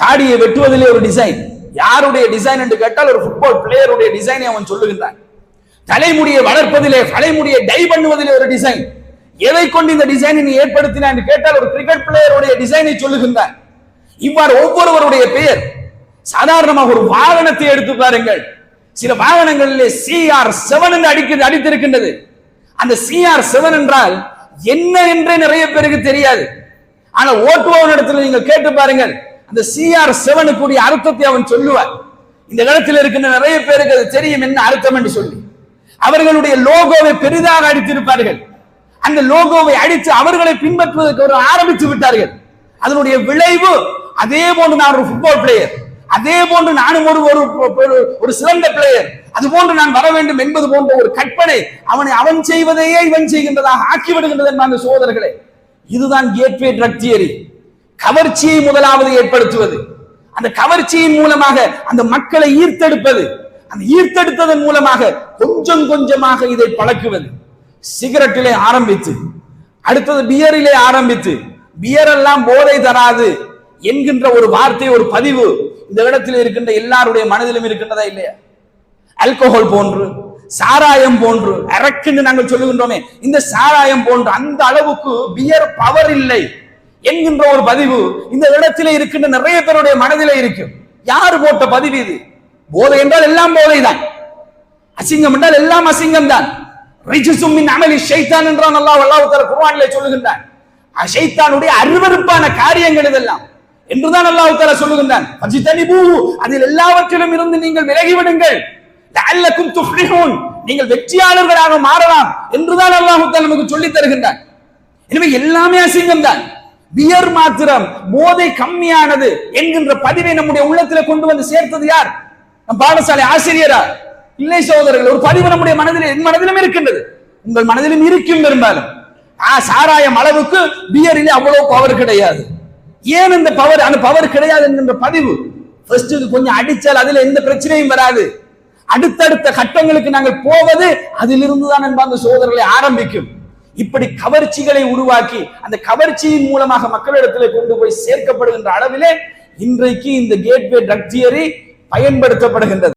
தாடியை வெட்டுவதிலே ஒரு டிசைன். யாருடைய டிசைன் என்று கேட்டால் ஒரு ஃபுட்பால் பிளேயருடைய டிசைனை அவன் சொல்லுகின்றான். தலைமுடியை வளர்ப்பதிலே, தலைமுடியை டை பண்ணுவதிலே ஒரு டிசைன். எதை கொண்டு இந்த டிசைனை நீ ஏற்படுத்தினாய் என்று கேட்டால் ஒரு கிரிக்கெட் பிளேயருடைய டிசைனை சொல்லுகின்றான். இவ்வாறு ஒவ்வொருவருடைய பெயர். சாதாரணமாக ஒரு வாகனத்தை எடுத்து பாருங்கள். சில வாகனங்களிலே CR7 என்று அடித்திருக்கின்றது. அந்த CR7 என்றால் என்ன என்றே நிறைய பேருக்கு தெரியாது. ஆனா ஓட்டுபவனிடத்தில் நீங்கள் கேட்டு பாருங்கள், அந்த CR7 கூடிய அர்த்தத்தை அவன் சொல்லுவார். இந்த இடத்தில் இருக்கின்ற நிறைய பேருக்கு அது தெரியும் என்ன அர்த்தம் என்று சொல்லி. அவர்களுடைய லோகோவை பெரிதாக அடித்திருப்பார்கள். அந்த லோகோவை அடித்து அவர்களை பின்பற்றுவதற்கு ஆரம்பித்து விட்டார்கள். அதனுடைய விளைவு அதே போன்று நான் ஒரு ஃபுட்பால் பிளேயர், அதே போன்று நானும் ஒரு சிறந்த பிளேயர், அது போன்று நான் வர வேண்டும் என்பது போன்ற ஒரு கற்பனை அவன் செய்வதையே இவன் செய்கின்றதாக ஆக்கிவிடுகின்றது என்பாங்க சோதரர்களே. இதுதான் கேட்வே ட்ரக் தியரி. கவர்ச்சியை முதலாவது ஏற்படுத்துவது, அந்த கவர்ச்சியின் மூலமாக அந்த மக்களை ஈர்த்தெடுப்பது, அந்த ஈர்த்தெடுத்ததன் மூலமாக கொஞ்சம் கொஞ்சமாக இதை பழக்குவது. சிகரெட்டிலே ஆரம்பித்து, அடுத்தது பியரிலே ஆரம்பித்து, பியர் எல்லாம் போதை தராது என்கின்ற ஒரு வார்த்தை, ஒரு பதிவு இந்த இடத்தில் இருக்கின்ற எல்லாருடைய மனதிலும் இருக்கின்றதா இல்லையா? ஆல்கோஹால் போன்று, சாராயம் போன்று, அரக்குன்னு நாங்கள் சொல்லுகின்றோமே, இந்த சாராயம் போன்று அந்த அளவுக்கு பியர் பவர் இல்லை என்கின்ற ஒரு பதிவு இந்த இடத்திலே இருக்கின்ற நிறைய பேருடைய மனதிலே இருக்கும். யாரு போட்ட பதிவு இது? போதை என்றால் எல்லாம் போதை தான், அசிங்கம் என்றால் எல்லாம் அசிங்கம் தான். ரிஜ்சும் மின் அமலி ஷைத்தான் என்றான் அல்லாஹ் தஆலா குர்ஆனிலே சொல்லுகின்றான். ஷைத்தானுடைய அருவருப்பான காரியங்கள் இதெல்லாம் என்றுதான் அல்லாஹ் தஆலா சொல்லுகின்றான். ஃபஜ்தனிபூஹு, அதில் எல்லாவற்றிலும் இருந்து நீங்கள் விலகி விடுங்கள். லஅல்லக்கும் துஃப்லிஹூன், நீங்கள் வெற்றியாளர்களாக மாறலாம் என்றுதான் அல்லாஹ் தஆலா நமக்கு சொல்லி தருகின்றான். எனவே எல்லாமே அசிங்கம் தான். பியர் மாத்திரம் போதை கம்மியானது என்கின்ற பதிவை நம்முடைய உள்ளத்தில் கொண்டு வந்து சேர்த்தது யார்? நம் பாடசாலை ஆசிரியரா? இல்லை சகோதரர்கள், ஒரு பதிவு நம்முடைய மனதில், என் மனதிலும் இருக்கின்றது, உங்கள் மனதிலும் இருக்கும். பெரும்பாலும் சாராயம் அளவுக்கு பியரிலே அவ்வளவு பவர் கிடையாது. ஏன் இந்த பவர், அந்த பவர் கிடையாது என்கின்ற பதிவு ஃபர்ஸ்ட் கொஞ்சம் அடிச்சால் அதுல எந்த பிரச்சனையும் வராது. அடுத்தடுத்த கட்டங்களுக்கு நாங்கள் போவது அதிலிருந்து தான் என்பாங்க சகோதரர்களை ஆரம்பிக்கும். இப்படி கவர்ச்சிகளை உருவாக்கி அந்த கவர்ச்சியின் மூலமாக மக்களிடத்தில் கொண்டு போய் சேர்க்கப்படுகின்ற அளவிலே இன்றைக்கு இந்த கேட்வே ட்ரக் தியரி பயன்படுத்தப்படுகின்றது.